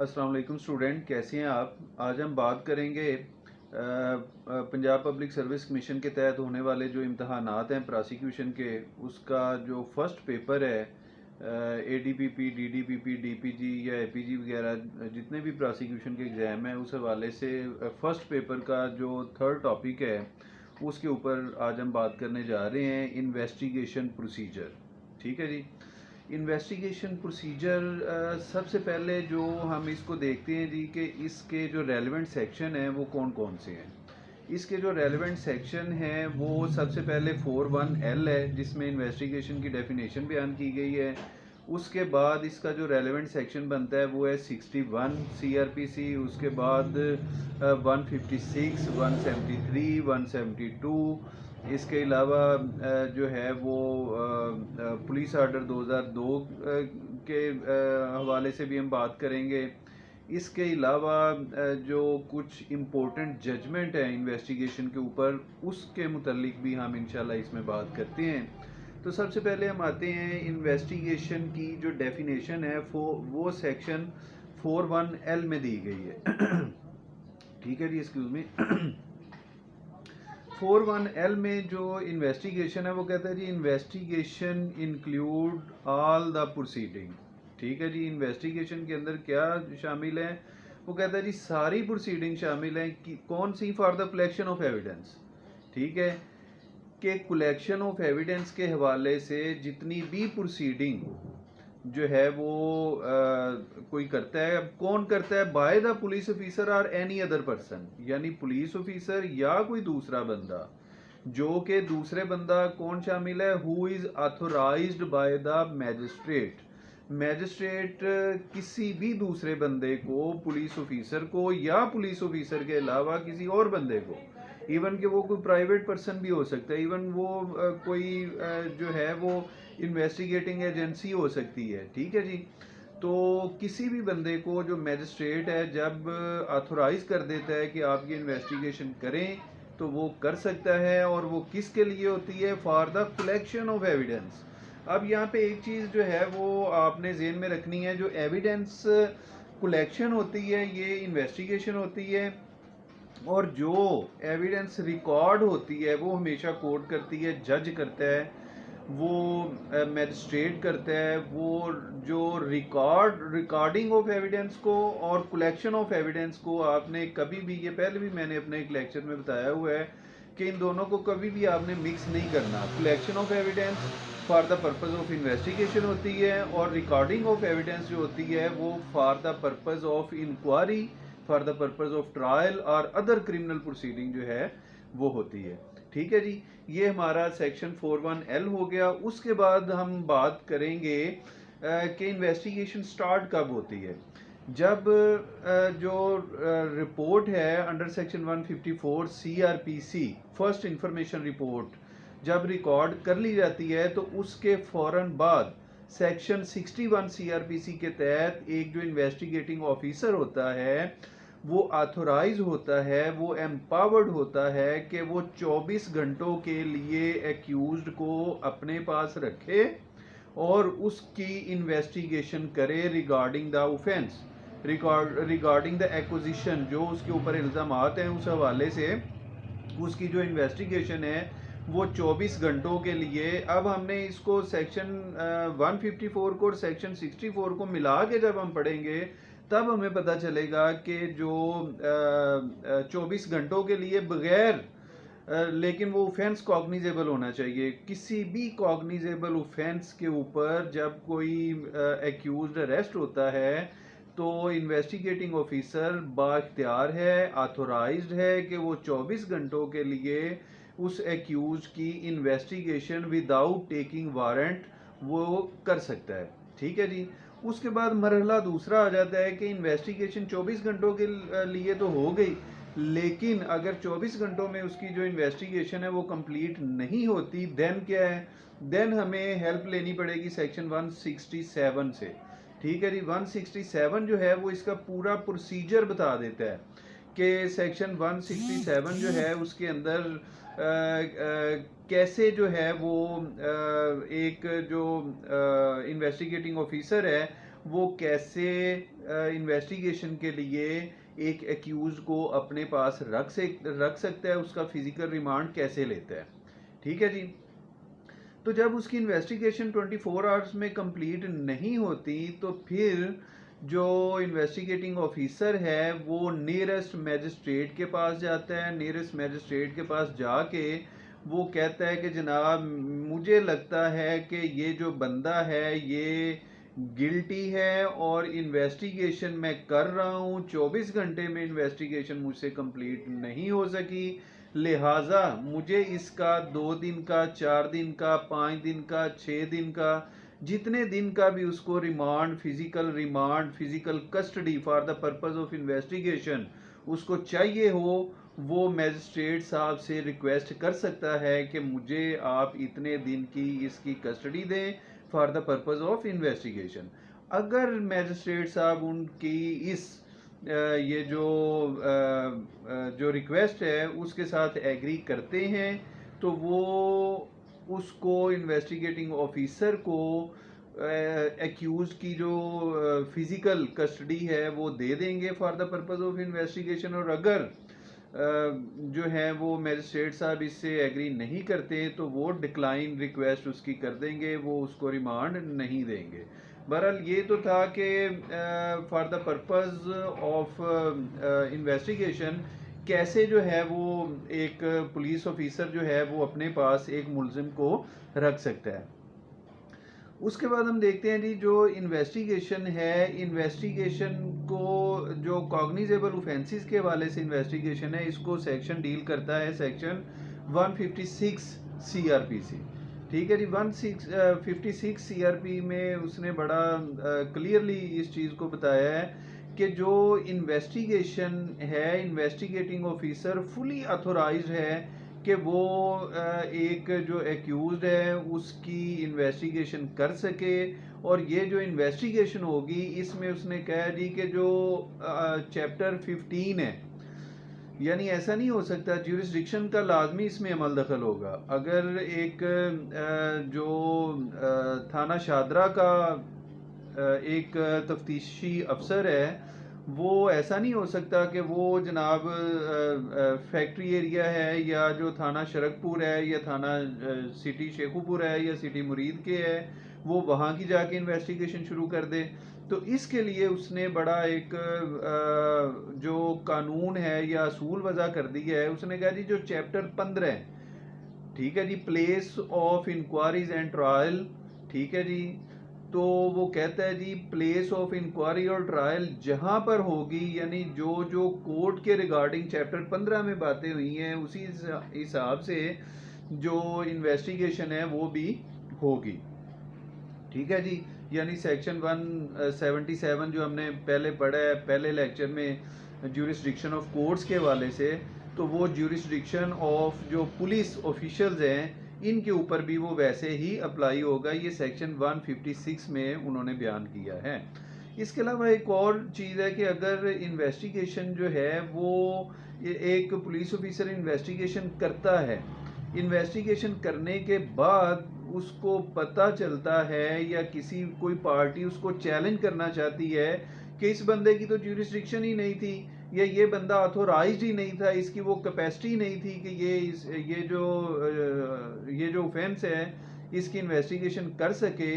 अस्सलाम वालेकुम स्टूडेंट, कैसे हैं आप। आज हम बात करेंगे पंजाब पब्लिक सर्विस कमीशन के तहत होने वाले जो इम्तहानात हैं प्रोसिक्यूशन के, उसका जो फर्स्ट पेपर है ADPP, DDPP, DPG या APG वगैरह जितने भी प्रोसिक्यूशन के एग्ज़ाम हैं उस हवाले से फर्स्ट पेपर का जो थर्ड टॉपिक है उसके ऊपर आज हम बात करने जा रहे हैं, इन्वेस्टिगेशन प्रोसीजर। ठीक है जी। इन्वेस्टिगेशन प्रोसीजर सबसे पहले जो हम इसको देखते हैं जी कि इसके जो रेलेवेंट सेक्शन हैं वो कौन कौन से हैं। इसके जो रेलेवेंट सेक्शन हैं वो सबसे पहले 41L है जिसमें इन्वेस्टिगेशन की डेफिनेशन बयान की गई है। उसके बाद इसका जो रेलेवेंट सेक्शन बनता है वो है 61 CRPC। उसके बाद 156, 173, 172। इसके अलावा जो है वो पुलिस आर्डर 2002 के हवाले से भी हम बात करेंगे। इसके अलावा जो कुछ इम्पोर्टेंट जजमेंट है इन्वेस्टिगेशन के ऊपर उसके मुतल्लिक भी हम इंशाल्लाह इसमें बात करते हैं। तो सबसे पहले हम आते हैं इन्वेस्टिगेशन की जो डेफिनेशन है वो सेक्शन 41L में दी गई है। ठीक है जी, एक्सक्यूज मी। 41L में जो इन्वेस्टिगेशन है वो कहता है जी investigation include all the proceeding. ठीक है जी, इन्वेस्टिगेशन के अंदर क्या शामिल है, वो कहता है जी सारी प्रोसीडिंग शामिल है कि कौन सी, for the collection of evidence. ठीक है, कि कलेक्शन ऑफ एविडेंस के हवाले से जितनी भी प्रोसीडिंग जो है वो कोई करता है। अब कौन करता है, बाय द पुलिस ऑफिसर और एनी अदर पर्सन, यानी पुलिस ऑफिसर या कोई दूसरा बंदा, जो कि दूसरे बंदा कौन शामिल है, who is authorized by the magistrate. Magistrate किसी भी दूसरे बंदे को, पुलिस ऑफिसर को या पुलिस ऑफिसर के अलावा किसी और बंदे को, इवन कि वो कोई प्राइवेट पर्सन भी हो सकता है, इवन वो कोई जो है वो इन्वेस्टिगेटिंग एजेंसी हो सकती है। ठीक है जी। तो किसी भी बंदे को जो मैजिस्ट्रेट है जब ऑथोराइज कर देता है कि आप ये इन्वेस्टिगेशन करें तो वो कर सकता है। और वो किसके लिए होती है, for the collection of evidence. अब यहाँ पे एक चीज़ जो है वो आपने जेहन में रखनी है, जो एविडेंस कलेक्शन होती है ये इन्वेस्टिगेशन होती है, और जो एविडेंस रिकॉर्ड होती है वो हमेशा कोर्ट करती है, जज करता है, वो मैजिस्ट्रेट करता है। वो जो रिकॉर्डिंग ऑफ एविडेंस को और कलेक्शन ऑफ एविडेंस को आपने कभी भी, ये पहले भी मैंने अपने एक लेक्चर में बताया हुआ है कि इन दोनों को कभी भी आपने मिक्स नहीं करना। Collection of evidence for the purpose of investigation होती है और रिकॉर्डिंग ऑफ एविडेंस जो होती है वो for the purpose of inquiry, for the purpose of trial और अदर क्रिमिनल प्रोसीडिंग जो है वो होती है। ठीक है जी, ये हमारा सेक्शन 41L हो गया। उसके बाद हम बात करेंगे कि इन्वेस्टिगेशन स्टार्ट कब होती है। जब जो रिपोर्ट है under section 154 CRPC, first information report, जब रिकॉर्ड कर ली जाती है तो उसके फौरन बाद सेक्शन 61 CRPC के तहत एक जो इन्वेस्टिगेटिंग ऑफिसर होता है वो ऑथोराइज होता है, वो एम्पावर्ड होता है कि वो 24 घंटों के लिए एक्यूज्ड को अपने पास रखे और उसकी इन्वेस्टिगेशन करे regarding the offence, regarding the acquisition, जो उसके ऊपर इल्ज़ामात हैं उस हवाले से उसकी जो इन्वेस्टिगेशन है वो 24 घंटों के लिए। अब हमने इसको सेक्शन 154 को और सेक्शन 64 को मिला के जब हम पढ़ेंगे तब हमें पता चलेगा कि जो 24 घंटों के लिए बगैर लेकिन वो ऑफेंस कॉग्निजेबल होना चाहिए। किसी भी कॉग्निजेबल ऑफेंस के ऊपर जब कोई एक्यूज्ड अरेस्ट होता है तो इन्वेस्टिगेटिंग ऑफिसर बाख्तियार है, ऑथोराइज्ड है कि वो 24 घंटों के लिए उस एक्यूज की इन्वेस्टिगेशन विदाउट टेकिंग वारंट वो कर सकता है। ठीक है जी। उसके बाद मरहला दूसरा आ जाता है कि इन्वेस्टिगेशन 24 घंटों के लिए तो हो गई, लेकिन अगर 24 घंटों में उसकी जो इन्वेस्टिगेशन है वो कंप्लीट नहीं होती, देन क्या है, देन हमें हेल्प लेनी पड़ेगी सेक्शन 167 से। ठीक है जी। 167 जो है वो इसका पूरा प्रोसीजर बता देता है कि सेक्शन 167 जो है उसके अंदर कैसे जो है वो एक जो इन्वेस्टिगेटिंग ऑफिसर है वो कैसे इन्वेस्टिगेशन के लिए एक एक्यूज को अपने पास रख सकता है, उसका फिजिकल रिमांड कैसे लेता है। ठीक है जी। तो जब उसकी इन्वेस्टिगेशन 24 आवर्स में कंप्लीट नहीं होती तो फिर जो इन्वेस्टिगेटिंग ऑफिसर है वो नियरेस्ट मैजिस्ट्रेट के पास जाता है। नियरेस्ट मैजिस्ट्रेट के पास जाके वो कहता है कि जनाब मुझे लगता है कि ये जो बंदा है ये गिल्टी है और इन्वेस्टिगेशन मैं कर रहा हूँ, 24 घंटे में इन्वेस्टिगेशन मुझसे कंप्लीट नहीं हो सकी, लिहाजा मुझे इसका 2 दिन का, 4 दिन का, 5 दिन का, 6 दिन का, जितने दिन का भी उसको remand, physical custody for the purpose of investigation उसको चाहिए हो, वो मैजिस्ट्रेट साहब से रिक्वेस्ट कर सकता है कि मुझे आप इतने दिन की इसकी कस्टडी दें for the purpose of investigation. अगर मैजिस्ट्रेट साहब उनकी इस ये जो रिक्वेस्ट है उसके साथ एग्री करते हैं तो वो उसको इन्वेस्टिगेटिंग ऑफिसर को एक्यूज की जो फिजिकल कस्टडी है वो दे देंगे for the purpose of investigation. और अगर जो है वो मैजिस्ट्रेट साहब इससे एग्री नहीं करते तो वो डिक्लाइन रिक्वेस्ट उसकी कर देंगे, वो उसको रिमांड नहीं देंगे। बहरहाल ये तो था कि for the purpose of investigation कैसे जो है वो एक पुलिस ऑफिसर जो है वो अपने पास एक मुलजिम को रख सकता है। उसके बाद हम देखते हैं जी जो इन्वेस्टिगेशन है, इन्वेस्टिगेशन को जो कॉग्निजेबल ऑफेंसेस के हवाले से इन्वेस्टिगेशन है इसको सेक्शन डील करता है सेक्शन 156 सीआरपीसी। ठीक है जी। 156 सीआरपी में उसने बड़ा क्लियरली इस चीज़ को बताया है कि जो इन्वेस्टिगेशन है, इन्वेस्टिगेटिंग ऑफिसर फुली अथोराइज्ड है कि वो एक जो एक्यूज्ड है उसकी इन्वेस्टिगेशन कर सके। और ये जो इन्वेस्टिगेशन होगी इसमें उसने कहा जी कि जो चैप्टर 15 है, यानी ऐसा नहीं हो सकता, ज्यूरिसडिक्शन का लाजमी इसमें अमल दखल होगा। अगर एक जो थाना शादरा का एक तफ्तीशी अफसर है वो ऐसा नहीं हो सकता कि वो जनाब फैक्ट्री एरिया है या जो थाना शरकपुर है या थाना सिटी शेखुपुर है या सिटी मुरीद के है वो वहाँ की जाके इन्वेस्टिगेशन शुरू कर दे। तो इसके लिए उसने बड़ा एक जो कानून है या असूल वजह कर दिया है। उसने कहा जी जो चैप्टर 15 है, ठीक है जी, place of inquiries and trial, ठीक है जी, तो वो कहता है जी प्लेस ऑफ इंक्वायरी और ट्रायल जहां पर होगी, यानी जो जो कोर्ट के रिगार्डिंग चैप्टर 15 में बातें हुई हैं उसी हिसाब से जो इन्वेस्टिगेशन है वो भी होगी। ठीक है जी। यानी सेक्शन 177 जो हमने पहले पढ़ा है पहले लेक्चर में ज्यूरिसडिक्शन ऑफ कोर्ट्स के हवाले से, तो वो ज्यूरिसडिक्शन ऑफ जो पुलिस ऑफिशियल्स हैं इनके ऊपर भी वो वैसे ही अप्लाई होगा। ये सेक्शन 156 में उन्होंने बयान किया है। इसके अलावा एक और चीज़ है कि अगर इन्वेस्टिगेशन जो है वो एक पुलिस ऑफिसर इन्वेस्टिगेशन करता है, इन्वेस्टिगेशन करने के बाद उसको पता चलता है या किसी कोई पार्टी उसको चैलेंज करना चाहती है कि इस बंदे की तो ज्यूरिसडिक्शन ही नहीं थी या ये बंदा ऑथोराइज्ड ही नहीं था, इसकी वो कैपेसिटी नहीं थी कि ये जो ऑफेंस है इसकी इन्वेस्टिगेशन कर सके,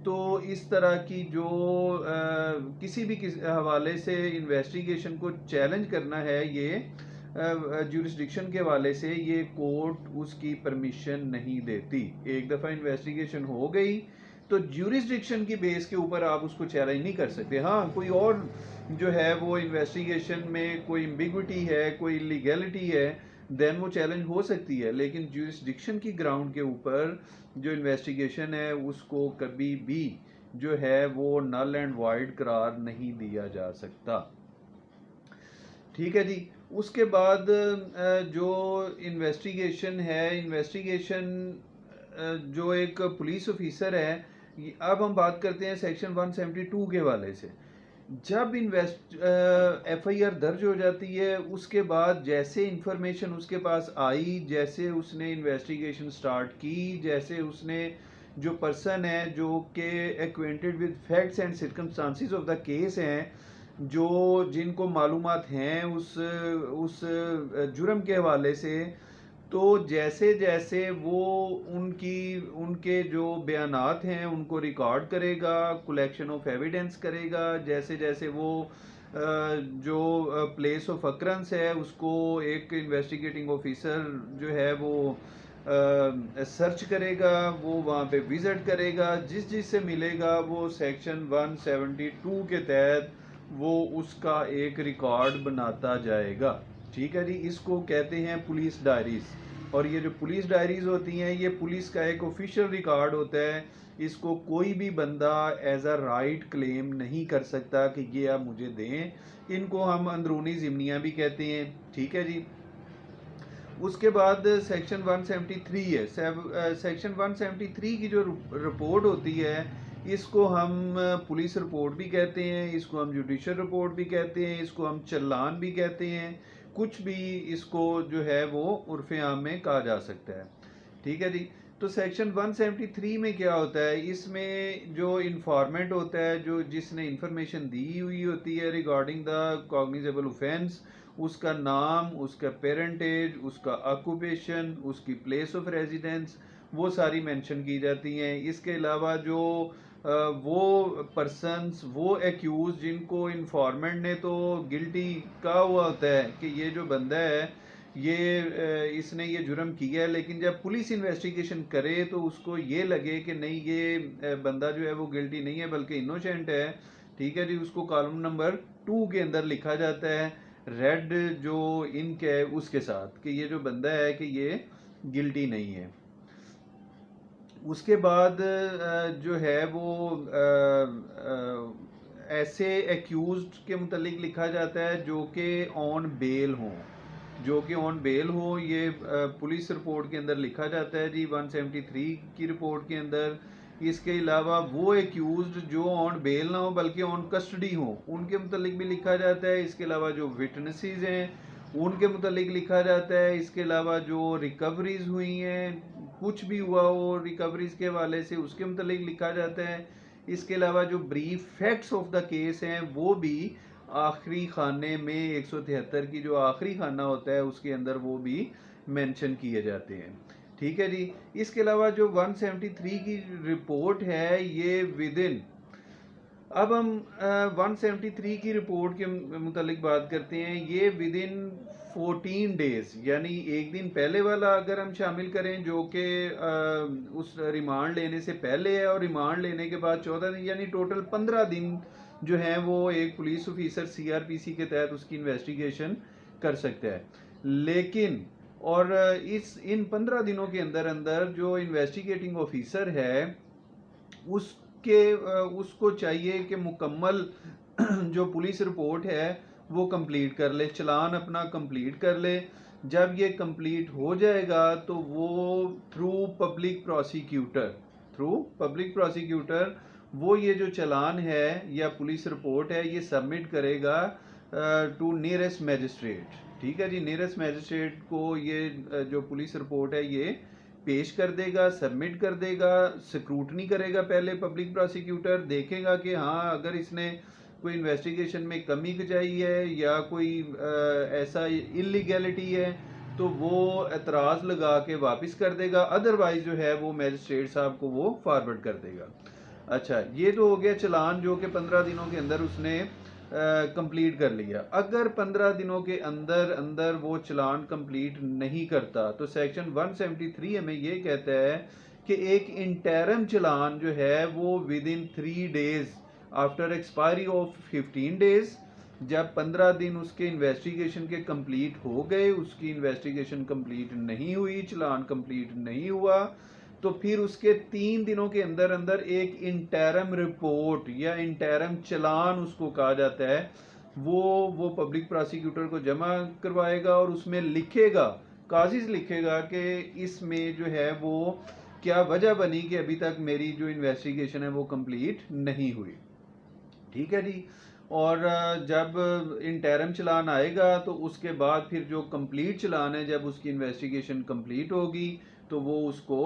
तो इस तरह की जो किसी भी हवाले से इन्वेस्टिगेशन को चैलेंज करना है ये ज्यूरिसडिक्शन के हवाले से ये कोर्ट उसकी परमिशन नहीं देती। एक दफ़ा इन्वेस्टिगेशन हो गई तो ज्यूरिसडिक्शन की बेस के ऊपर आप उसको चैलेंज नहीं कर सकते। हाँ, कोई और जो है वो इन्वेस्टिगेशन में कोई एम्बिग्विटी है, कोई इलीगैलिटी है, देन वो चैलेंज हो सकती है, लेकिन ज्यूरिसडिक्शन की ग्राउंड के ऊपर जो इन्वेस्टिगेशन है उसको कभी भी जो है वो नल एंड वाइड करार नहीं दिया जा सकता। ठीक है जी। उसके बाद जो इन्वेस्टिगेशन है, इन्वेस्टिगेशन जो एक पुलिस ऑफिसर है, अब हम बात करते हैं सेक्शन 172 के हवाले से। जब एफआईआर दर्ज हो जाती है उसके बाद जैसे इंफॉर्मेशन उसके पास आई, जैसे उसने इन्वेस्टिगेशन स्टार्ट की, जैसे उसने जो पर्सन है जो कि acquainted with facts and circumstances of the case हैं, जो जिनको मालूमात हैं उस जुर्म के हवाले से, तो जैसे जैसे वो उनके जो बयानात हैं उनको रिकॉर्ड करेगा, कलेक्शन ऑफ एविडेंस करेगा, जैसे जैसे वो जो प्लेस ऑफ अक्रंस है उसको एक इन्वेस्टिगेटिंग ऑफिसर जो है वो सर्च करेगा, वो वहाँ पे विज़िट करेगा, जिस जिससे मिलेगा वो सेक्शन 172 के तहत वो उसका एक रिकॉर्ड बनाता जाएगा। ठीक है जी, इसको कहते हैं पुलिस डायरीज। और ये जो पुलिस डायरीज होती हैं ये पुलिस का एक ऑफिशियल रिकॉर्ड होता है, इसको कोई भी बंदा एज अ राइट क्लेम नहीं कर सकता कि ये आप मुझे दें, इनको हम अंदरूनी ज़िम्नियाँ भी कहते हैं। ठीक है जी। उसके बाद सेक्शन 173 है। सेक्शन 173 की जो रिपोर्ट होती है इसको हम पुलिस रिपोर्ट भी कहते हैं, इसको हम जुडिशल रिपोर्ट भी कहते हैं, इसको हम चालान भी कहते हैं, कुछ भी इसको जो है वो उर्फ आम में कहा जा सकता है। ठीक है जी। तो सेक्शन 173 में क्या होता है, इसमें जो इन्फॉर्मेंट होता है, जो जिसने इंफॉर्मेशन दी हुई होती है रिगार्डिंग द कॉग्निजेबल ऑफेंस, उसका नाम, उसका पेरेंटेज, उसका ऑक्यूपेशन, उसकी प्लेस ऑफ रेजिडेंस, वो सारी मेंशन की जाती हैं। इसके अलावा जो वो पर्सन्स, वो एक्यूज जिनको इन्फॉर्मेंट ने तो गिल्टी कहा हुआ होता है कि ये जो बंदा है ये इसने ये जुर्म किया है, लेकिन जब पुलिस इन्वेस्टिगेशन करे तो उसको ये लगे कि नहीं ये बंदा जो है वो गिल्टी नहीं है बल्कि इनोसेंट है। ठीक है जी। उसको कॉलम नंबर 2 के अंदर लिखा जाता है रेड जो इंक है उसके साथ कि ये जो बंदा है कि ये गिल्टी नहीं है। उसके बाद जो है वो ऐसे एक्यूज्ड के मुतालिक लिखा जाता है जो कि ऑन बेल हों, जो कि ऑन बेल हो। ये पुलिस रिपोर्ट के अंदर लिखा जाता है जी 173 की रिपोर्ट के अंदर। इसके अलावा वो एक्यूज्ड जो ऑन बेल ना हो बल्कि ऑन कस्टडी हो उनके मुतालिक भी लिखा जाता है। इसके अलावा जो विटनेसेस हैं उनके मुतालिक लिखा जाता है। इसके अलावा जो रिकवरीज हुई हैं, कुछ भी हुआ हो रिकवरीज के हवाले से, उसके मुतालिक लिखा जाता है। इसके अलावा जो brief facts of the case हैं वो भी आखिरी खाने में 173 की जो आखिरी खाना होता है उसके अंदर वो भी मेंशन किए जाते हैं। ठीक है जी। इसके अलावा जो 173 की रिपोर्ट है ये विद इन, अब हम 173 की रिपोर्ट के मुतालिक बात करते हैं। ये विद इन 14 डेज, यानी एक दिन पहले वाला अगर हम शामिल करें जो कि उस रिमांड लेने से पहले है, और रिमांड लेने के बाद 14 दिन, यानी टोटल 15 दिन जो है वो एक पुलिस ऑफिसर सीआरपीसी के तहत उसकी इन्वेस्टिगेशन कर सकता है। लेकिन और इन 15 दिनों के अंदर अंदर जो इन्वेस्टिगेटिंग ऑफिसर है उसको चाहिए कि मुकम्मल जो पुलिस रिपोर्ट है वो कंप्लीट कर ले, चलान अपना कंप्लीट कर ले। जब ये कंप्लीट हो जाएगा तो वो थ्रू पब्लिक प्रोसिक्यूटर वो ये जो चलान है या पुलिस रिपोर्ट है ये सबमिट करेगा टू नियरेस्ट मैजिस्ट्रेट। ठीक है जी। नियरेस्ट मैजिस्ट्रेट को ये जो पुलिस रिपोर्ट है ये पेश कर देगा, सबमिट कर देगा, स्क्रूटनी करेगा पहले पब्लिक प्रोसिक्यूटर, देखेगा कि हाँ अगर इसने कोई इन्वेस्टिगेशन में कमी कचाई है या कोई ऐसा इलीगैलिटी है तो वो एतराज़ लगा के वापस कर देगा, अदरवाइज जो है वो मैजिस्ट्रेट साहब को वो फॉरवर्ड कर देगा। अच्छा, ये तो हो गया चलान जो कि 15 दिनों के अंदर उसने कंप्लीट कर लिया। अगर 15 दिनों के अंदर अंदर वो चलान कंप्लीट नहीं करता तो सेक्शन 173 हमें ये कहता है कि एक इंटरम चलान जो है वो with in 3 days after expiry of 15 days, जब 15 दिन उसके इन्वेस्टिगेशन के कंप्लीट हो गए, उसकी इन्वेस्टिगेशन कंप्लीट नहीं हुई, चलान कंप्लीट नहीं हुआ, तो फिर उसके 3 दिनों के अंदर अंदर एक इंटरम रिपोर्ट या इंटरम चलान उसको कहा जाता है वो पब्लिक प्रोसिक्यूटर को जमा करवाएगा और उसमें लिखेगा, काजिज लिखेगा कि इसमें जो है वो क्या वजह बनी कि अभी तक मेरी जो इन्वेस्टिगेशन है वो कंप्लीट नहीं हुई। ठीक है जी। और जब इंटरम चलान आएगा तो उसके बाद फिर जो कंप्लीट चलान है, जब उसकी इन्वेस्टिगेशन कंप्लीट होगी तो वो उसको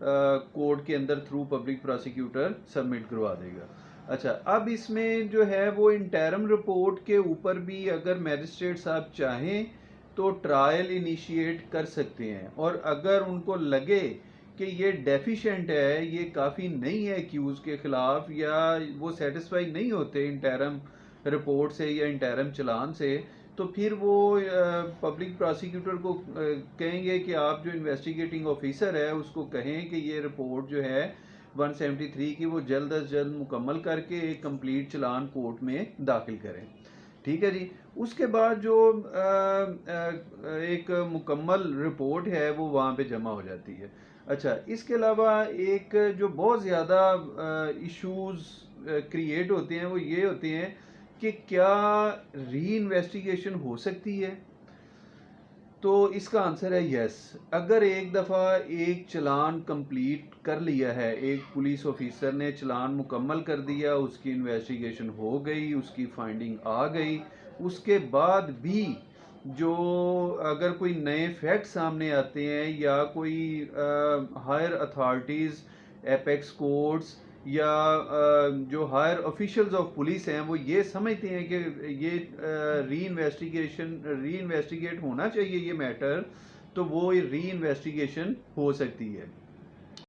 कोर्ट के अंदर थ्रू पब्लिक प्रोसिक्यूटर सबमिट करवा देगा। अच्छा, अब इसमें जो है वो इंटरम रिपोर्ट के ऊपर भी अगर मैजिस्ट्रेट साहब चाहें तो ट्रायल इनिशिएट कर सकते हैं, और अगर उनको लगे कि ये डेफिशिएंट है, ये काफ़ी नहीं है एक्यूज़ के ख़िलाफ़, या वो सेटिस्फाई नहीं होते इंटरम रिपोर्ट से या इंटरम चलान से, तो फिर वो पब्लिक प्रोसिक्यूटर को कहेंगे कि आप जो इन्वेस्टिगेटिंग ऑफिसर है उसको कहें कि ये रिपोर्ट जो है 173 की वो जल्द अज जल्द मुकम्मल करके एक कंप्लीट चलान कोर्ट में दाखिल करें। ठीक है जी। उसके बाद जो एक मुकम्मल रिपोर्ट है वो वहाँ पे जमा हो जाती है। अच्छा, इसके अलावा एक जो बहुत ज़्यादा इश्यूज क्रिएट होते हैं वो ये होते हैं कि क्या री इन्वेस्टिगेशन हो सकती है। तो इसका आंसर है यस। अगर एक दफ़ा एक चलान कंप्लीट कर लिया है, एक पुलिस ऑफिसर ने चलान मुकम्मल कर दिया, उसकी इन्वेस्टिगेशन हो गई, उसकी फाइंडिंग आ गई, उसके बाद भी जो अगर कोई नए फैक्ट सामने आते हैं या कोई हायर अथॉरिटीज़, एपेक्स कोर्ट्स या जो हायर ऑफिशियल्स ऑफ पुलिस हैं वो ये समझते हैं कि ये री इन्वेस्टिगेट होना चाहिए ये मैटर, तो वो री इन्वेस्टिगेशन हो सकती है।